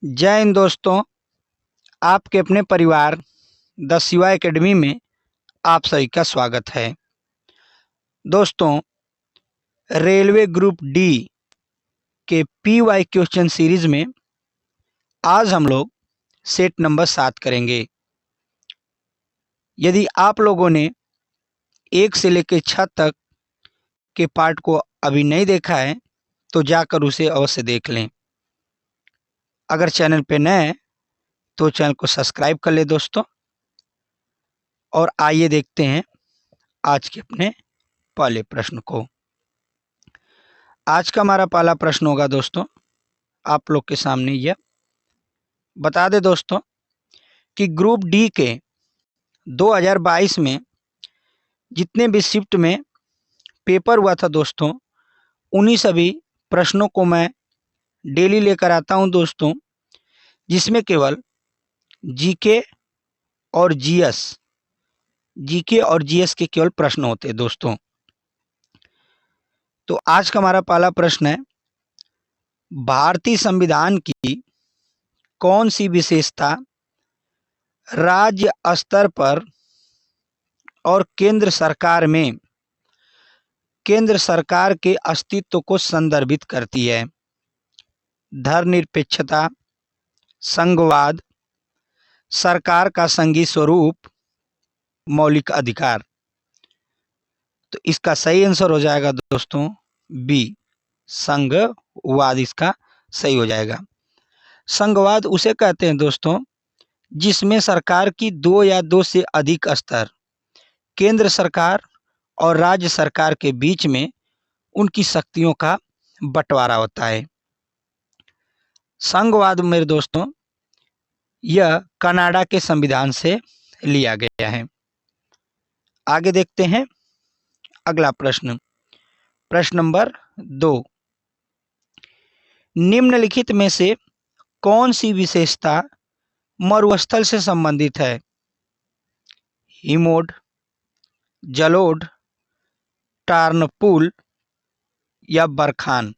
जय हिंद दोस्तों। आपके अपने परिवार द शिवा एकेडमी में आप सभी का स्वागत है। दोस्तों, रेलवे ग्रुप डी के पीवाई क्वेश्चन सीरीज में आज हम लोग सेट नंबर 7 करेंगे। यदि आप लोगों ने 1 से लेकर 6 तक के पार्ट को अभी नहीं देखा है तो जाकर उसे अवश्य देख लें। अगर चैनल पे नए हैं तो चैनल को सब्सक्राइब कर ले दोस्तों। और आइए देखते हैं आज के अपने पहले प्रश्न को। आज का हमारा पहला प्रश्न होगा दोस्तों, आप लोग के सामने यह बता दे दोस्तों कि ग्रुप डी के 2022 में जितने भी शिफ्ट में पेपर हुआ था दोस्तों, उन्हीं सभी प्रश्नों को मैं डेली लेकर आता हूं दोस्तों, जिसमें केवल जीके और जीएस के केवल प्रश्न होते हैं दोस्तों। तो आज का हमारा पहला प्रश्न है, भारतीय संविधान की कौन सी विशेषता राज्य स्तर पर और केंद्र सरकार के अस्तित्व को संदर्भित करती है? धर्मनिरपेक्षता, संघवाद, सरकार का संघीय स्वरूप, मौलिक अधिकार। तो इसका सही आंसर हो जाएगा दोस्तों बी, संघवाद इसका सही हो जाएगा। संघवाद उसे कहते हैं दोस्तों जिसमें सरकार की 2 या 2 से अधिक स्तर केंद्र सरकार और राज्य सरकार के बीच में उनकी शक्तियों का बंटवारा होता है। संघवाद मेरे दोस्तों यह कनाडा के संविधान से लिया गया है। आगे देखते हैं अगला प्रश्न, प्रश्न नंबर 2। निम्नलिखित में से कौन सी विशेषता मरुस्थल से संबंधित है? हिमोड, जलोढ़, टार्नपुल या बरखान?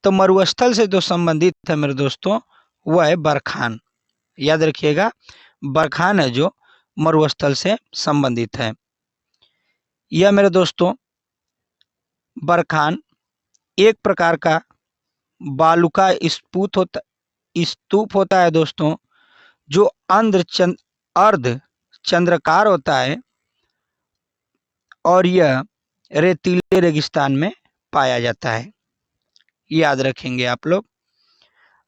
तो मरुस्थल से जो संबंधित है मेरे दोस्तों वह है बरखान। याद रखिएगा, बरखान है जो मरुस्थल से संबंधित है। यह मेरे दोस्तों बरखान एक प्रकार का बालू का स्तूप होता है दोस्तों, जो अर्ध चंद्राकार होता है और यह रेतीले रेगिस्तान में पाया जाता है। याद रखेंगे आप लोग।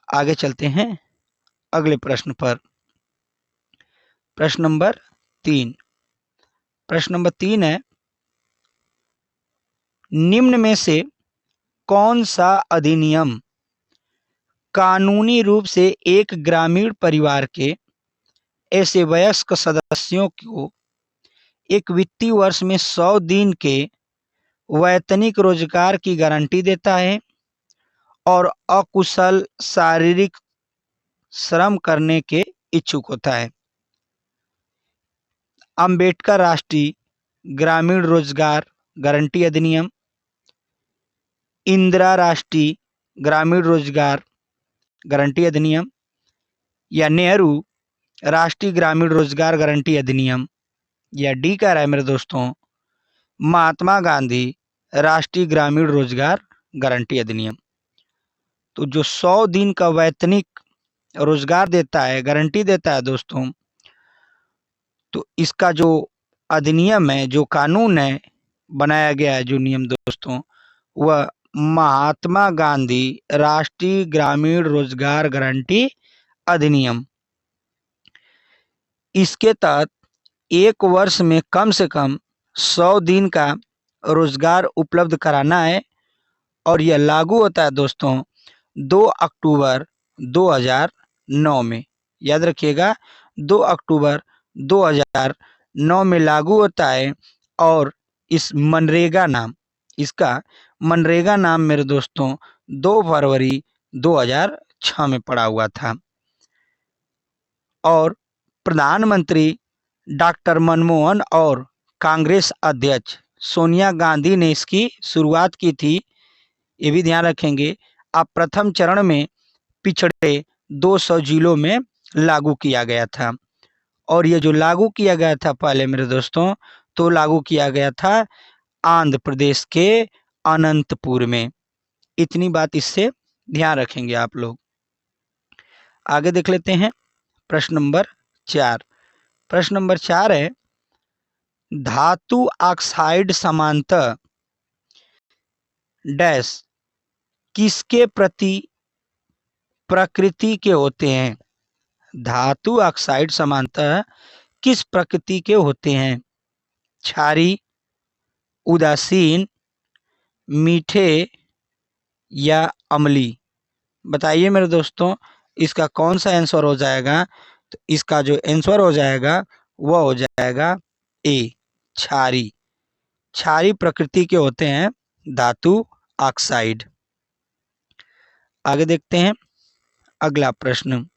आगे चलते हैं अगले प्रश्न पर। प्रश्न नंबर 3। प्रश्न नंबर 3 है, निम्न में से कौन सा अधिनियम कानूनी रूप से एक ग्रामीण परिवार के ऐसे वयस्क सदस्यों को एक वित्तीय वर्ष में 100 दिन के वैतनिक रोजगार की गारंटी देता है और अकुशल शारीरिक श्रम करने के इच्छुक होता है? अंबेडकर राष्ट्रीय ग्रामीण रोजगार गारंटी अधिनियम, इंदिरा राष्ट्रीय ग्रामीण रोजगार गारंटी अधिनियम, या नेहरू राष्ट्रीय ग्रामीण रोजगार गारंटी अधिनियम, या डी कह रहा है मेरे दोस्तों महात्मा गांधी राष्ट्रीय ग्रामीण रोजगार गारंटी अधिनियम। तो जो 100 दिन का वैतनिक रोजगार देता है, गारंटी देता है दोस्तों, तो इसका जो अधिनियम है, जो कानून है बनाया गया है, जो नियम दोस्तों, वह महात्मा गांधी राष्ट्रीय ग्रामीण रोजगार गारंटी अधिनियम। इसके तहत एक वर्ष में कम से कम 100 दिन का रोजगार उपलब्ध कराना है और यह लागू होता है दोस्तों 2 अक्टूबर 2009 में। याद रखिएगा, 2 अक्टूबर 2009 में लागू होता है। और इसका मनरेगा नाम मेरे दोस्तों 2 फरवरी 2006 में पड़ा हुआ था। और प्रधानमंत्री डॉक्टर मनमोहन और कांग्रेस अध्यक्ष सोनिया गांधी ने इसकी शुरुआत की थी। ये भी ध्यान रखेंगे। अब प्रथम चरण में पिछड़े 200 जिलों में लागू किया गया था। और ये जो लागू किया गया था पहले मेरे दोस्तों, तो लागू किया गया था आंध्र प्रदेश के अनंतपुर में। इतनी बात इससे ध्यान रखेंगे आप लोग। आगे देख लेते हैं प्रश्न नंबर 4। प्रश्न नंबर 4 है, धातु ऑक्साइड समांतर डैश किसके प्रति प्रकृति के होते हैं? धातु ऑक्साइड समांतर किस प्रकृति के होते हैं? क्षारी, उदासीन, मीठे या अम्ली? बताइए मेरे दोस्तों, इसका कौन सा आंसर हो जाएगा? तो इसका जो आंसर हो जाएगा वह हो जाएगा ए, क्षारी। क्षारी प्रकृति के होते हैं धातु ऑक्साइड। आगे देखते हैं अगला प्रश्न।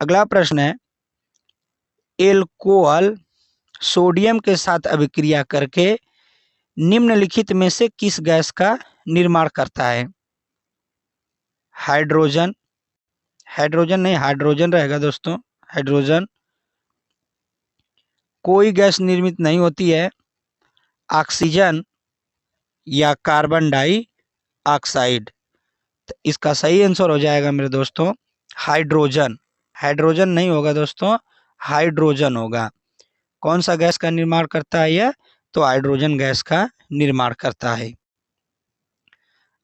अगला प्रश्न है, एल्कोहल सोडियम के साथ अभिक्रिया करके निम्नलिखित में से किस गैस का निर्माण करता है? हाइड्रोजन, हाइड्रोजन नहीं, हाइड्रोजन रहेगा दोस्तों, हाइड्रोजन। कोई गैस निर्मित नहीं होती है, ऑक्सीजन या कार्बन डाइऑक्साइड। तो इसका सही आंसर हो जाएगा मेरे दोस्तों हाइड्रोजन। हाइड्रोजन नहीं होगा दोस्तों, हाइड्रोजन होगा। कौन सा गैस का निर्माण करता है यह? तो हाइड्रोजन गैस का निर्माण करता है।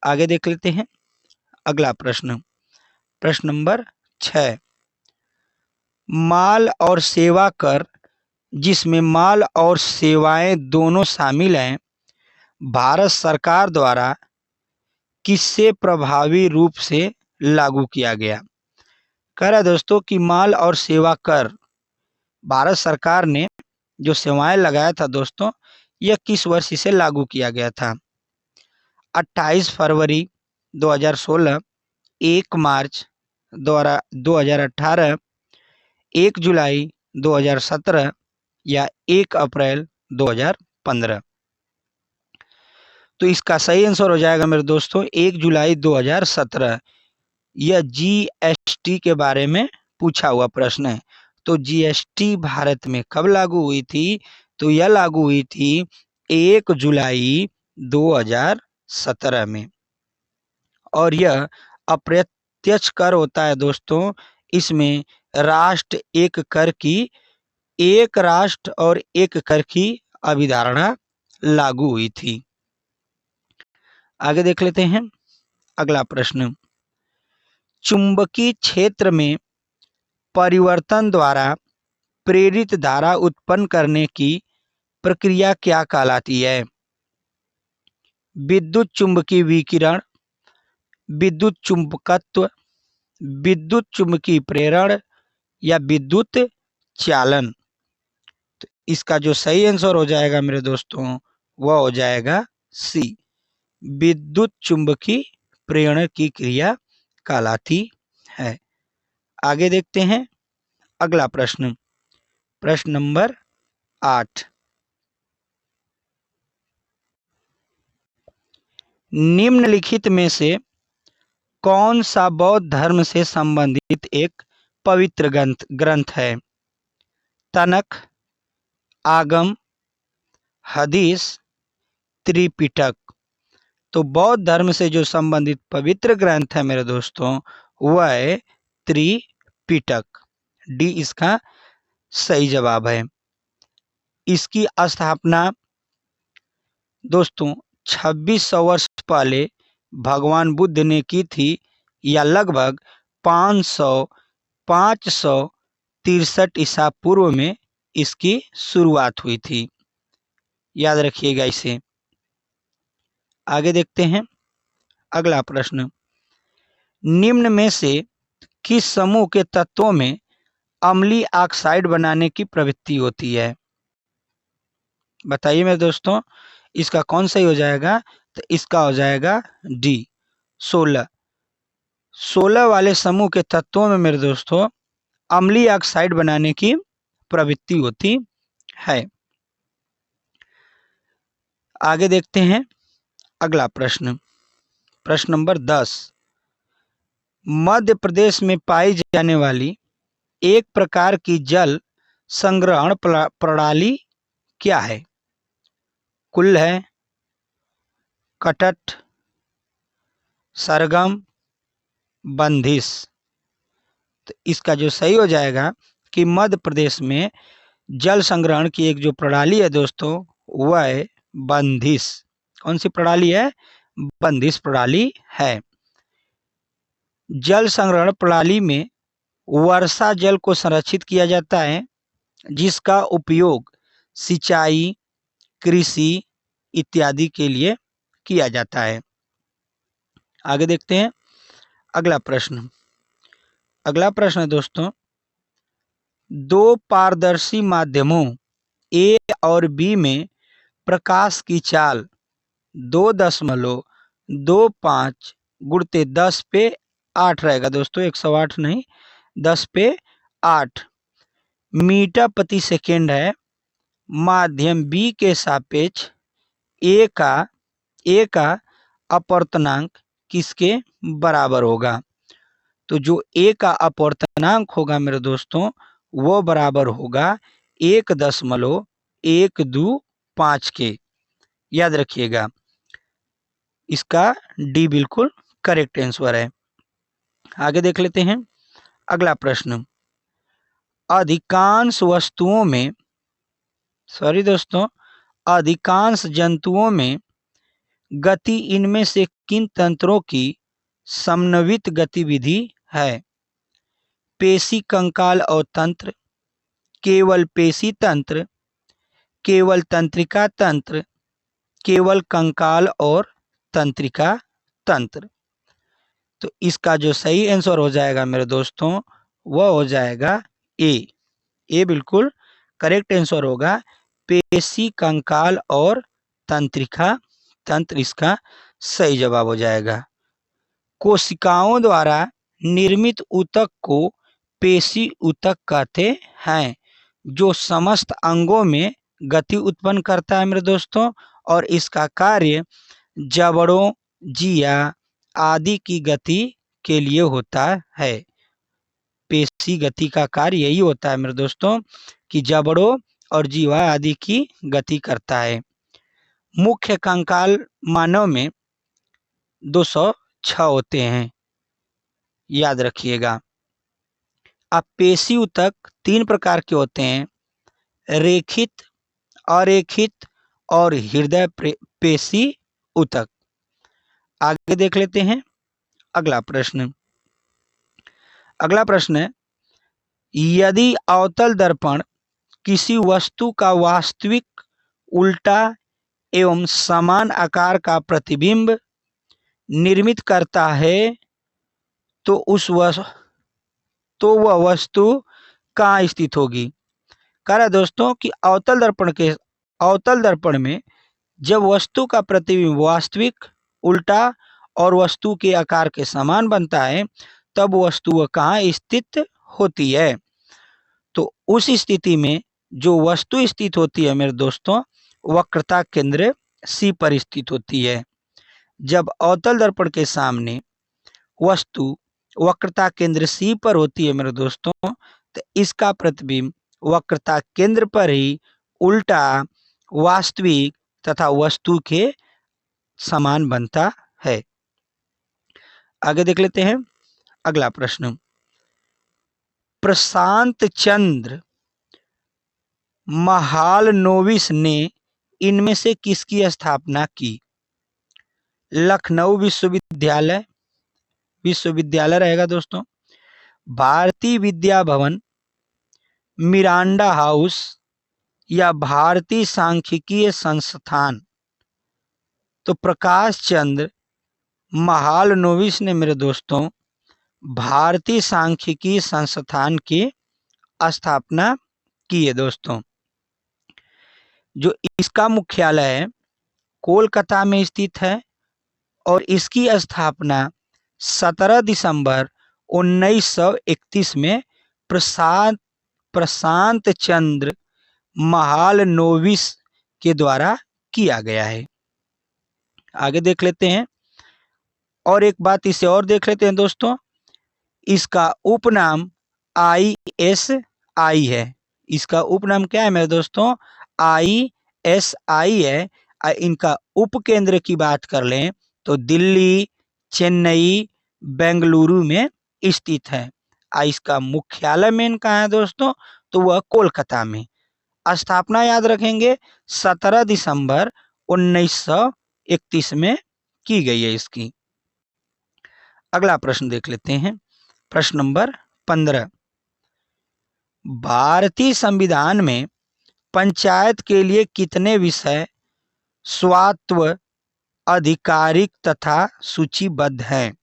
आगे देख लेते हैं अगला प्रश्न। प्रश्न नंबर 6, माल और सेवा कर, जिसमें माल और सेवाएं दोनों शामिल हैं, भारत सरकार द्वारा किससे प्रभावी रूप से लागू किया गया? कह रहा है दोस्तों कि माल और सेवा कर भारत सरकार ने जो सेवाएं लगाया था दोस्तों, यह किस वर्ष से लागू किया गया था? 28 फरवरी 2016, 1 मार्च 2018, 1 जुलाई 2017 या 1 अप्रैल 2015? तो इसका सही आंसर हो जाएगा मेरे दोस्तों 1 जुलाई 2017। यह जीएसटी के बारे में पूछा हुआ प्रश्न है। तो जीएसटी भारत में कब लागू हुई थी? तो यह लागू हुई थी 1 जुलाई 2017 में। और यह अप्रत्यक्ष कर होता है दोस्तों। इसमें राष्ट्र एक कर की, एक राष्ट्र और एक कर की अवधारणा लागू हुई थी। आगे देख लेते हैं अगला प्रश्न। चुंबकीय क्षेत्र में परिवर्तन द्वारा प्रेरित धारा उत्पन्न करने की प्रक्रिया क्या कहलाती है? विद्युत चुंबकीय विकिरण, विद्युत चुंबकत्व, विद्युत चुंबकीय प्रेरण या विद्युत चालन? तो इसका जो सही आंसर हो जाएगा मेरे दोस्तों वह हो जाएगा सी, विद्युत चुंबकीय प्रेरण की क्रिया कहलाती है। आगे देखते हैं अगला प्रश्न। प्रश्न नंबर 8, निम्नलिखित में से कौन सा बौद्ध धर्म से संबंधित एक पवित्र ग्रंथ है? तनख, आगम, हदीस, त्रिपिटक? तो बौद्ध धर्म से जो संबंधित पवित्र ग्रंथ है मेरे दोस्तों वह है त्रिपिटक। डी इसका सही जवाब है। इसकी स्थापना दोस्तों 2600 वर्ष पहले भगवान बुद्ध ने की थी, या लगभग 563 ईसा पूर्व में इसकी शुरुआत हुई थी। याद रखिएगा इसे। आगे देखते हैं अगला प्रश्न। निम्न में से किस समूह के तत्वों में अम्लीय ऑक्साइड बनाने की प्रवृत्ति होती है? बताइए मेरे दोस्तों, इसका कौन सही हो जाएगा? तो इसका हो जाएगा डी, 16। 16 वाले समूह के तत्वों में मेरे दोस्तों अम्लीय ऑक्साइड बनाने की प्रवृत्ति होती है। आगे देखते हैं अगला प्रश्न। प्रश्न नंबर 10, मध्य प्रदेश में पाई जाने वाली एक प्रकार की जल संग्रहण प्रणाली क्या है? कुल है, कटट, सरगम, बंधिस। तो इसका जो सही हो जाएगा कि मध्य प्रदेश में जल संग्रहण की एक जो प्रणाली है दोस्तों, वह है बंधिस। कौन सी प्रणाली है? बंधिस प्रणाली है। जल संग्रहण प्रणाली में वर्षा जल को संरक्षित किया जाता है, जिसका उपयोग सिंचाई, कृषि इत्यादि के लिए किया जाता है। आगे देखते हैं अगला प्रश्न। अगला प्रश्न है दोस्तों, दो पारदर्शी माध्यमों ए और बी में प्रकाश की चाल 2.25 गुणित 10 पे 8 रहेगा दोस्तों, 108 नहीं, 10 पे 8 मीटर प्रति सेकेंड है। माध्यम बी के सापेक्ष ए का अपवर्तनांक किसके बराबर होगा? तो जो ए का अपवर्तनांक होगा मेरे दोस्तों, वो बराबर होगा 1.125 के। याद रखिएगा, इसका डी बिल्कुल करेक्ट आंसर है। आगे देख लेते हैं अगला प्रश्न। अधिकांश वस्तुओं में, सॉरी दोस्तों, अधिकांश जंतुओं में गति इनमें से किन तंत्रों की समन्वित गतिविधि है? पेशी कंकाल और तंत्र, केवल पेशी तंत्र, केवल तंत्रिका तंत्र, केवल कंकाल और तंत्रिका तंत्र। तो इसका जो सही आंसर हो जाएगा मेरे दोस्तों, वह हो जाएगा ए। ए बिल्कुल करेक्ट आंसर होगा। पेशी कंकाल और तंत्रिका तंत्र इसका सही जवाब हो जाएगा। कोशिकाओं द्वारा निर्मित ऊतक को पेशी ऊतक कहते हैं, जो समस्त अंगों में गति उत्पन्न करता है मेरे दोस्तों, और इसका कार्य जबड़ों, जिया आदि की गति के लिए होता है। पेशी गति का कार्य यही होता है मेरे दोस्तों कि जबड़ों और जीवा आदि की गति करता है। मुख्य कंकाल मानव में 206 होते हैं, याद रखिएगा। अब पेशी ऊतक 3 प्रकार के होते हैं, रेखित, अरेखित और हृदय पेशी ऊतक। आगे देख लेते हैं अगला प्रश्न। अगला प्रश्न है, यदि अवतल दर्पण किसी वस्तु का वास्तविक, उल्टा एवं समान आकार का प्रतिबिंब निर्मित करता है, तो वह वस्तु कहाँ स्थित होगी? कह रहा है दोस्तों कि अवतल दर्पण में जब वस्तु का प्रतिबिंब वास्तविक, उल्टा और वस्तु के आकार के समान बनता है, तब वस्तु वह कहाँ स्थित होती है? तो उस स्थिति में जो वस्तु स्थित होती है मेरे दोस्तों, वक्रता केंद्र सी पर स्थित होती है। जब अवतल दर्पण के सामने वस्तु वक्रता केंद्र सी पर होती है मेरे दोस्तों, तो इसका प्रतिबिंब वक्रता केंद्र पर ही उल्टा, वास्तविक तथा वस्तु के समान बनता है। आगे देख लेते हैं अगला प्रश्न। प्रशांत चंद्र महालनोबिस ने इनमें से किसकी स्थापना की? लखनऊ विश्वविद्यालय रहेगा दोस्तों, भारतीय विद्या भवन, मिरांडा हाउस या भारतीय सांख्यिकीय संस्थान। तो प्रकाश चंद्र महालनोबिस ने मेरे दोस्तों भारतीय सांख्यिकीय संस्थान की स्थापना की है दोस्तों। जो इसका मुख्यालय है कोलकाता में स्थित है, और इसकी स्थापना 17 दिसंबर 1931 में प्रशांत चंद्र महालनोबिस के द्वारा किया गया है। आगे देख लेते हैं और एक बात इसे और देख लेते हैं दोस्तों इसका उपनाम ISI है। इसका उपनाम क्या है मेरे दोस्तों? ISI है। इनका उपकेंद्र की बात कर लें तो दिल्ली, चेन्नई, बेंगलुरु में स्थित है। इसका मुख्यालय मेन कहाँ है दोस्तों? तो वह कोलकाता में। स्थापना याद रखेंगे 17 दिसंबर 1931 में की गई है इसकी। अगला प्रश्न देख लेते हैं, प्रश्न नंबर 15। भारतीय संविधान में पंचायत के लिए कितने विषय स्वायत्त, आधिकारिक तथा सूचीबद्ध हैं?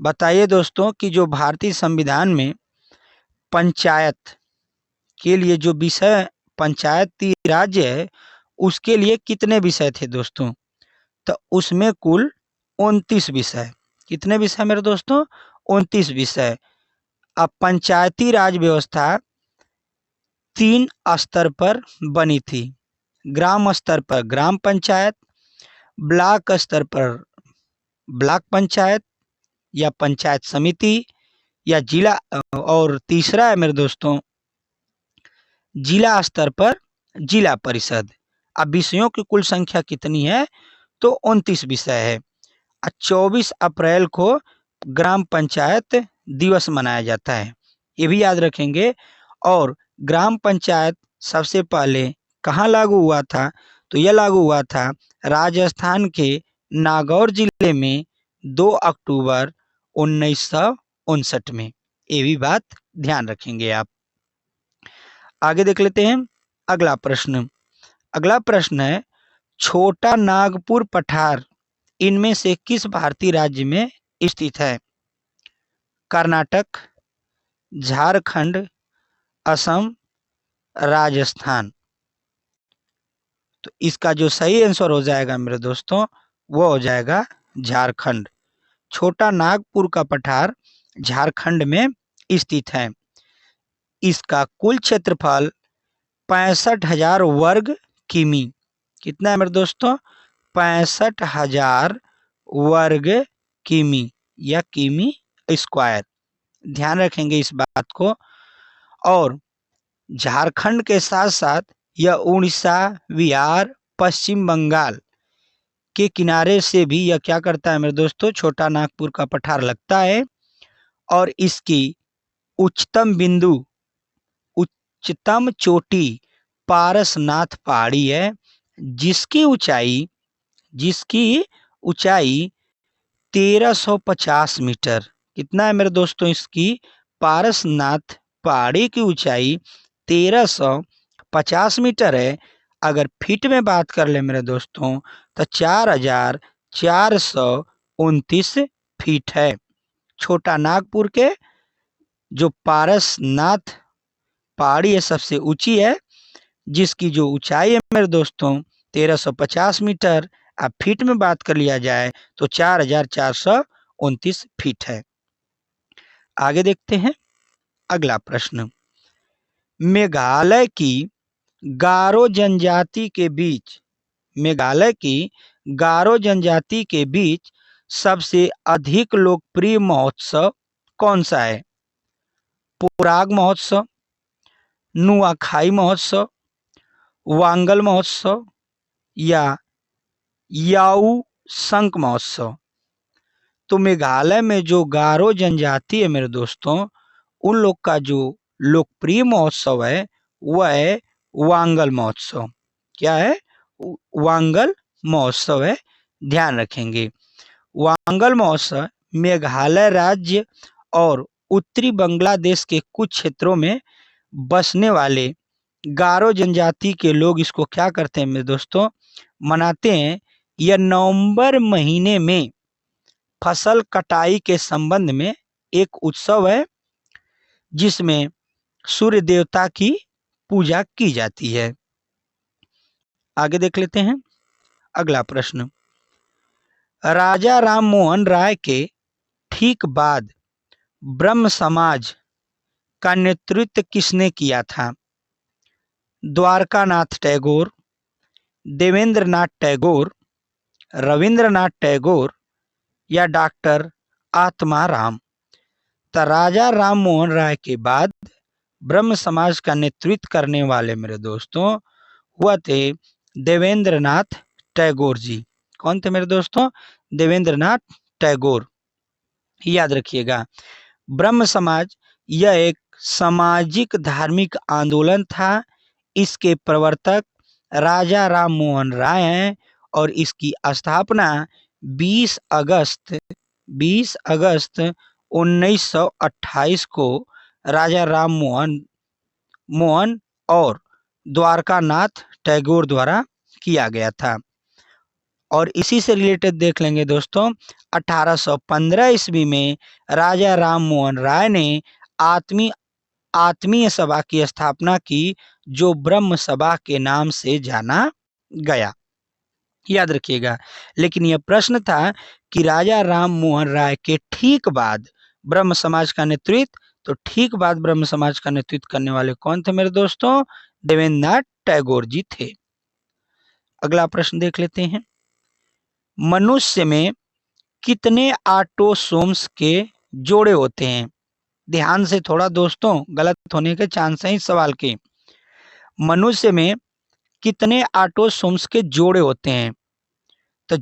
बताइए दोस्तों कि जो भारतीय संविधान में पंचायत के लिए जो विषय पंचायती राज्य है उसके लिए कितने विषय थे दोस्तों? तो उसमें कुल 29 विषय। कितने विषय मेरे दोस्तों? 29 विषय। अब पंचायती राज व्यवस्था 3 स्तर पर बनी थी। ग्राम स्तर पर ग्राम पंचायत, ब्लॉक स्तर पर ब्लॉक पंचायत या पंचायत समिति या जिला, और तीसरा है मेरे दोस्तों जिला स्तर पर जिला परिषद। अब विषयों की कुल संख्या कितनी है? तो 29 विषय है। 24 अप्रैल को ग्राम पंचायत दिवस मनाया जाता है, ये भी याद रखेंगे। और ग्राम पंचायत सबसे पहले कहाँ लागू हुआ था? तो यह लागू हुआ था राजस्थान के नागौर जिले में 2 अक्टूबर 1959 में। ये भी बात ध्यान रखेंगे आप। आगे देख लेते हैं अगला प्रश्न। अगला प्रश्न है, छोटा नागपुर पठार इनमें से किस भारतीय राज्य में स्थित है? कर्नाटक, झारखंड, असम, राजस्थान। तो इसका जो सही आंसर हो जाएगा मेरे दोस्तों वो हो जाएगा झारखंड। छोटा नागपुर का पठार झारखंड में स्थित है। इसका कुल क्षेत्रफल 65,000 वर्ग किमी। कितना है मेरे दोस्तों? 65,000 वर्ग किमी या किमी स्क्वायर। ध्यान रखेंगे इस बात को। और झारखंड के साथ साथ यह उड़ीसा, बिहार, पश्चिम बंगाल के किनारे से भी यह क्या करता है मेरे दोस्तों? छोटा नागपुर का पठार लगता है। और इसकी उच्चतम बिंदु, उच्चतम चोटी पारसनाथ पहाड़ी है, जिसकी ऊंचाई 1350 मीटर। कितना है मेरे दोस्तों? इसकी पारसनाथ पहाड़ी की ऊंचाई 1350 मीटर है। अगर फीट में बात कर ले मेरे दोस्तों तो 4,429 फीट है। छोटा नागपुर के जो पारसनाथ पहाड़ी है सबसे ऊंची है, जिसकी जो ऊंचाई है मेरे दोस्तों 1350 मीटर। अब फीट में बात कर लिया जाए तो 4,429 फीट है। आगे देखते हैं अगला प्रश्न। मेघालय की गारो जनजाति के बीच सबसे अधिक लोकप्रिय महोत्सव कौन सा है? पोराग महोत्सव, नुआखाई महोत्सव, वांगल महोत्सव या याऊ संक महोत्सव। तो मेघालय में जो गारो जनजाति है मेरे दोस्तों उन लोग का जो लोकप्रिय महोत्सव है वह है वांगल महोत्सव। क्या है? वांगल महोत्सव है, ध्यान रखेंगे। वांगल महोत्सव मेघालय राज्य और उत्तरी बांग्लादेश के कुछ क्षेत्रों में बसने वाले गारो जनजाति के लोग इसको क्या करते हैं मेरे दोस्तों? मनाते हैं। यह नवंबर महीने में फसल कटाई के संबंध में एक उत्सव है जिसमें सूर्य देवता की पूजा की जाती है। आगे देख लेते हैं अगला प्रश्न। राजा राम मोहन राय के ठीक बाद ब्रह्म समाज का नेतृत्व किसने किया था? द्वारकानाथ टैगोर, देवेंद्रनाथ टैगोर, रविंद्रनाथ टैगोर या डॉक्टर आत्मा राम। तो राजा राम मोहन राय के बाद ब्रह्म समाज का नेतृत्व करने वाले मेरे दोस्तों हुआ थे देवेंद्रनाथ टैगोर जी। कौन थे मेरे दोस्तों? देवेंद्रनाथ टैगोर। याद रखिएगा, ब्रह्म समाज यह एक सामाजिक धार्मिक आंदोलन था। इसके प्रवर्तक राजा राम मोहन राय हैं और इसकी स्थापना 20 अगस्त 1928 को राजा राम मोहन और द्वारकानाथ टैगोर द्वारा किया गया था। और इसी से रिलेटेड देख लेंगे दोस्तों, 1815 ईस्वी में राजा राम मोहन राय ने आत्मीय सभा की स्थापना की, जो ब्रह्म सभा के नाम से जाना गया। याद रखिएगा, लेकिन यह प्रश्न था कि राजा राम मोहन राय के ठीक बाद ब्रह्म समाज का नेतृत्व, तो ठीक बाद ब्रह्म समाज का नेतृत्व करने वाले कौन थे मेरे दोस्तों? देवेंद्रनाथ टैगोर जी थे। अगला प्रश्न देख लेते हैं, मनुष्य में कितने ऑटोसोम्स के जोड़े होते हैं? ध्यान से थोड़ा दोस्तों, गलत होने के चांस हैं इस सवाल के। मनुष्य में कितने ऑटोसोम्स के जोड़े होते हैं? तो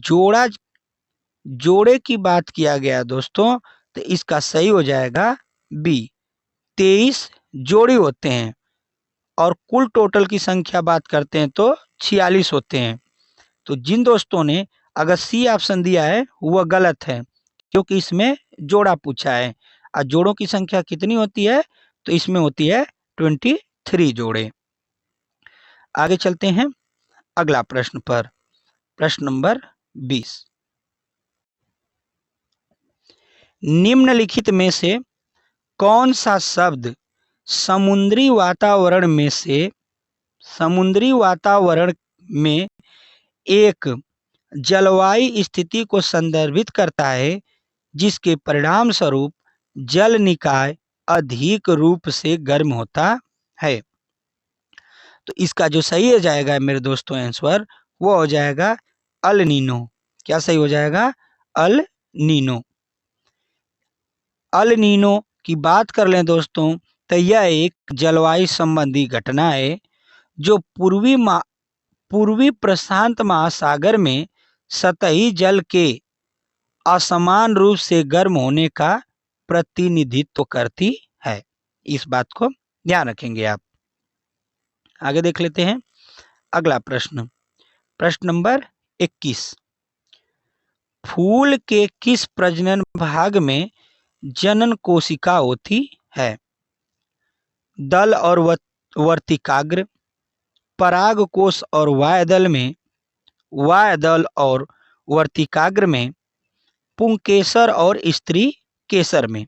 जोड़े की बात किया गया दोस्तों, तो इसका सही हो जाएगा बी, 23 जोड़ी होते हैं। और कुल टोटल की संख्या बात करते हैं तो 46 होते हैं। तो जिन दोस्तों ने अगर सी ऑप्शन दिया है वह गलत है, क्योंकि इसमें जोड़ा पूछा है। और जोड़ों की संख्या कितनी होती है? तो इसमें होती है 23 जोड़े। आगे चलते हैं अगला प्रश्न पर, प्रश्न नंबर 20। निम्नलिखित में से कौन सा शब्द समुद्री वातावरण में एक जलवायु स्थिति को संदर्भित करता है, जिसके परिणाम स्वरूप जल निकाय अधिक रूप से गर्म होता है? तो इसका जो सही हो जाएगा मेरे दोस्तों आंसर, वो हो जाएगा अल नीनो। क्या सही हो जाएगा? El Nino. अल नीनो की बात कर लें दोस्तों, तो यह एक जलवायु संबंधी घटना है जो पूर्वी प्रशांत महासागर में सतही जल के असमान रूप से गर्म होने का प्रतिनिधित्व करती है। इस बात को ध्यान रखेंगे आप। आगे देख लेते हैं अगला प्रश्न, प्रश्न नंबर 21। फूल के किस प्रजनन भाग में जनन कोशिका होती है? दल और वर्तिकाग्र, परागकोश और वायदल में, वायदल और वर्तिकाग्र में, पुंकेसर और स्त्री केसर में।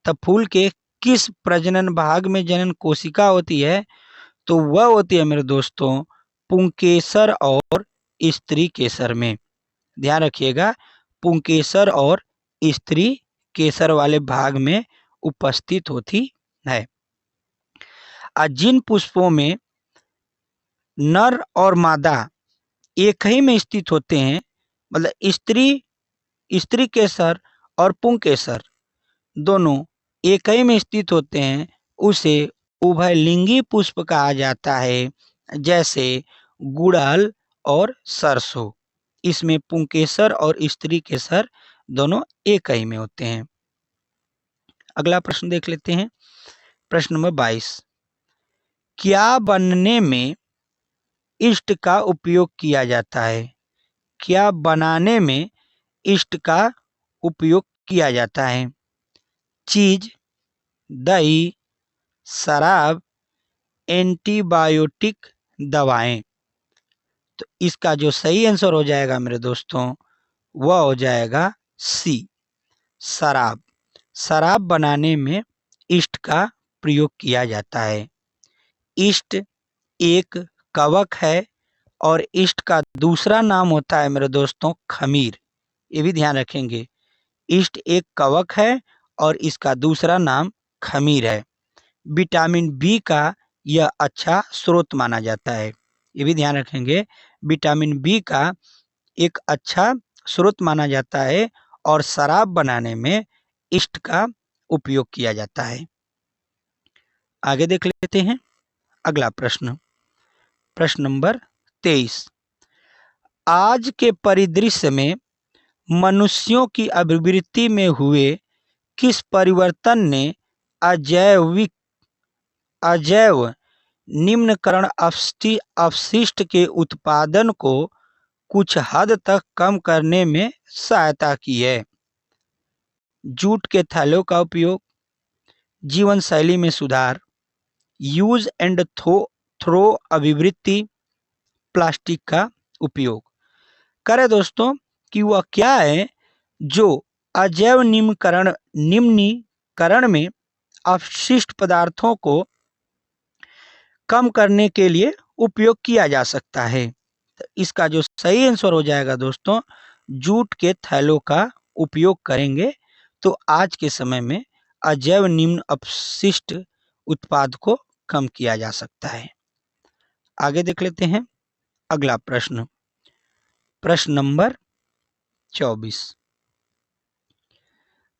तब फूल के किस प्रजनन भाग में जनन कोशिका होती है? तो वह होती है मेरे दोस्तों पुंकेसर और स्त्री केसर में। ध्यान रखिएगा, पुंकेसर और स्त्री केसर वाले भाग में उपस्थित होती है। जिन पुष्पों में नर और मादा एक ही में स्थित होते हैं, मतलब स्त्री केसर और पुंकेसर दोनों एक ही में स्थित होते हैं, उसे उभयलिंगी पुष्प कहा जाता है, जैसे गुड़हल और सरसों। इसमें पुंकेसर और स्त्री केसर दोनों एक ही में होते हैं। अगला प्रश्न देख लेते हैं, प्रश्न नंबर 22। क्या बनने में इष्ट का उपयोग किया जाता है? क्या बनाने में इष्ट का उपयोग किया जाता है? चीज, दही, शराब, एंटीबायोटिक दवाएं। तो इसका जो सही आंसर हो जाएगा मेरे दोस्तों, वह हो जाएगा सी, शराब। शराब बनाने में इष्ट का प्रयोग किया जाता है। इष्ट एक कवक है और इष्ट का दूसरा नाम होता है मेरे दोस्तों खमीर। ये भी ध्यान रखेंगे, इष्ट एक कवक है और इसका दूसरा नाम खमीर है। विटामिन बी का यह अच्छा स्रोत माना जाता है। ये भी ध्यान रखेंगे, विटामिन बी का एक अच्छा स्रोत माना जाता है और शराब बनाने में ईस्ट का उपयोग किया जाता है। आगे देख लेते हैं अगला प्रश्न, प्रश्न नंबर 23। आज के परिदृश्य में मनुष्यों की अभिवृत्ति में हुए किस परिवर्तन ने अजैव निम्नकरण अपशिष्ट के उत्पादन को कुछ हद तक कम करने में सहायता की है? जूट के थैलों का उपयोग, जीवन शैली में सुधार, यूज एंड थ्रो अभिवृत्ति, प्लास्टिक का उपयोग। करें दोस्तों कि वह क्या है जो अजैव निम्नीकरण में अपशिष्ट पदार्थों को कम करने के लिए उपयोग किया जा सकता है। तो इसका जो सही आंसर हो जाएगा दोस्तों, जूट के थैलों का उपयोग करेंगे तो आज के समय में अजैव निम्न अपशिष्ट उत्पाद को कम किया जा सकता है। आगे देख लेते हैं अगला प्रश्न, प्रश्न नंबर 24।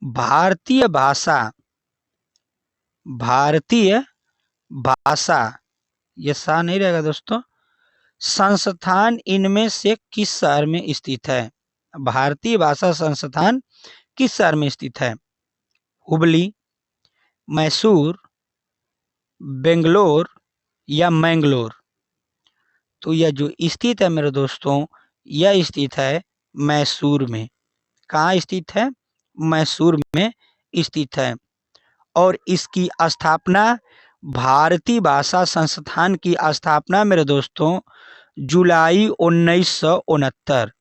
भारतीय भाषा, ये सा नहीं रहेगा दोस्तों, संस्थान इनमें से किस शहर में स्थित है? भारतीय भाषा संस्थान किस शहर में स्थित है? हुबली, मैसूर, बेंगलोर या मैंगलोर? तो यह जो स्थित है मेरे दोस्तों, यह स्थित है मैसूर में। कहाँ स्थित है? मैसूर में स्थित है। और इसकी स्थापना, भारतीय भाषा संस्थान की स्थापना मेरे दोस्तों जुलाई 1969,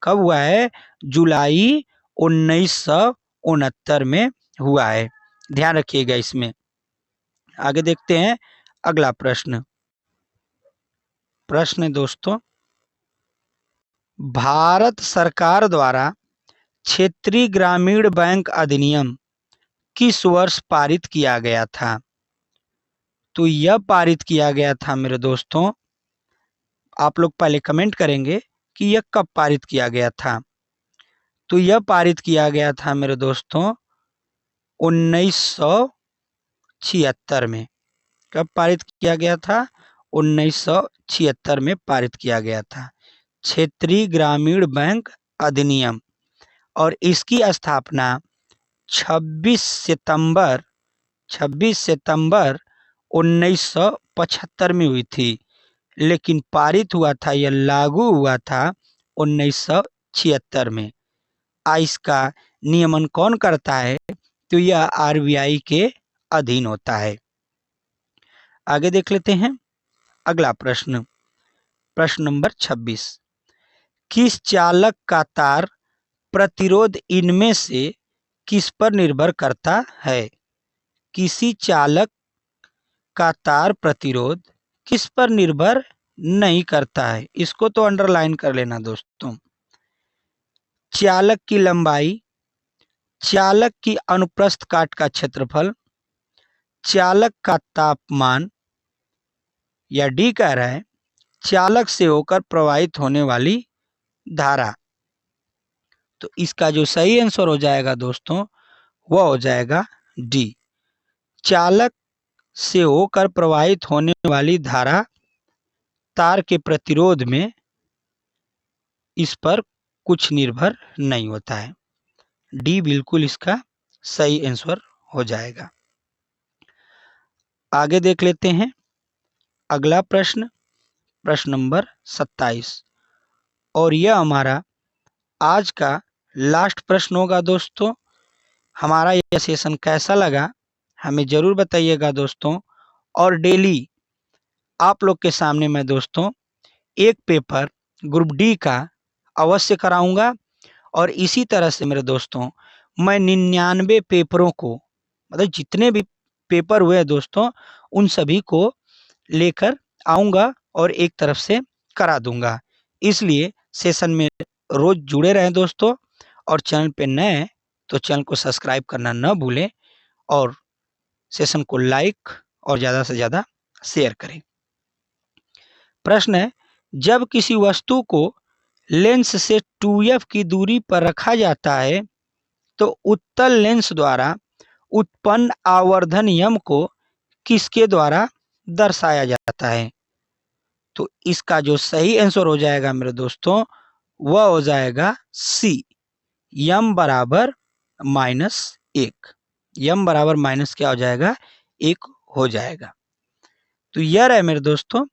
कब हुआ है? जुलाई 1969 में हुआ है, ध्यान रखिएगा इसमें। आगे देखते हैं अगला प्रश्न, प्रश्न दोस्तों, भारत सरकार द्वारा क्षेत्रीय ग्रामीण बैंक अधिनियम किस वर्ष पारित किया गया था? तो यह पारित किया गया था मेरे दोस्तों, आप लोग पहले कमेंट करेंगे कि यह कब पारित किया गया था। तो यह पारित किया गया था मेरे दोस्तों 1976 में। कब पारित किया गया था? 1976 में पारित किया गया था क्षेत्रीय ग्रामीण बैंक अधिनियम। और इसकी स्थापना 26 सितंबर 1975 में हुई थी, लेकिन पारित हुआ था, यह लागू हुआ था 1976 में। इसका नियमन कौन करता है? तो यह आरबीआई के अधीन होता है। आगे देख लेते हैं अगला प्रश्न, प्रश्न नंबर 26। किस चालक का तार प्रतिरोध इनमें से किस पर निर्भर करता है? किसी चालक का तार प्रतिरोध किस पर निर्भर नहीं करता है? इसको तो अंडरलाइन कर लेना दोस्तों। चालक की लंबाई, चालक की अनुप्रस्थ काट का क्षेत्रफल, चालक का तापमान, या डी कह रहा है चालक से होकर प्रवाहित होने वाली धारा। तो इसका जो सही आंसर हो जाएगा दोस्तों, वह हो जाएगा डी, चालक से होकर प्रवाहित होने वाली धारा तार के प्रतिरोध में इस पर कुछ निर्भर नहीं होता है। डी बिल्कुल इसका सही आंसर हो जाएगा। आगे देख लेते हैं अगला प्रश्न, प्रश्न नंबर 27। और यह हमारा आज का लास्ट प्रश्न होगा दोस्तों। हमारा यह सेशन कैसा लगा हमें जरूर बताइएगा दोस्तों। और डेली आप लोग के सामने मैं दोस्तों एक पेपर ग्रुप डी का अवश्य कराऊंगा। और इसी तरह से मेरे दोस्तों मैं 99 पेपरों को, मतलब जितने भी पेपर हुए हैं दोस्तों, उन सभी को लेकर आऊँगा और एक तरफ से करा दूंगा। इसलिए सेशन में रोज जुड़े रहें दोस्तों। और चैनल पे नए हैं तो चैनल को सब्सक्राइब करना न भूलें और सेशन को लाइक और ज़्यादा से ज़्यादा शेयर करें। प्रश्न है, जब किसी वस्तु को लेंस से 2f की दूरी पर रखा जाता है तो उत्तल लेंस द्वारा उत्पन्न आवर्धन यम को किसके द्वारा दर्शाया जाता है? तो इसका जो सही आंसर हो जाएगा मेरे दोस्तों, वह हो जाएगा सी, यम बराबर -1। यम बराबर माइनस क्या हो जाएगा? 1 हो जाएगा। तो यह रहे मेरे दोस्तों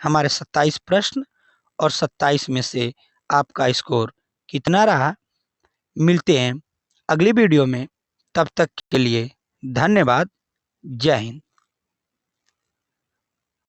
हमारे 27 प्रश्न, और 27 में से आपका स्कोर कितना रहा? मिलते हैं अगली वीडियो में, तब तक के लिए धन्यवाद। जय हिंद।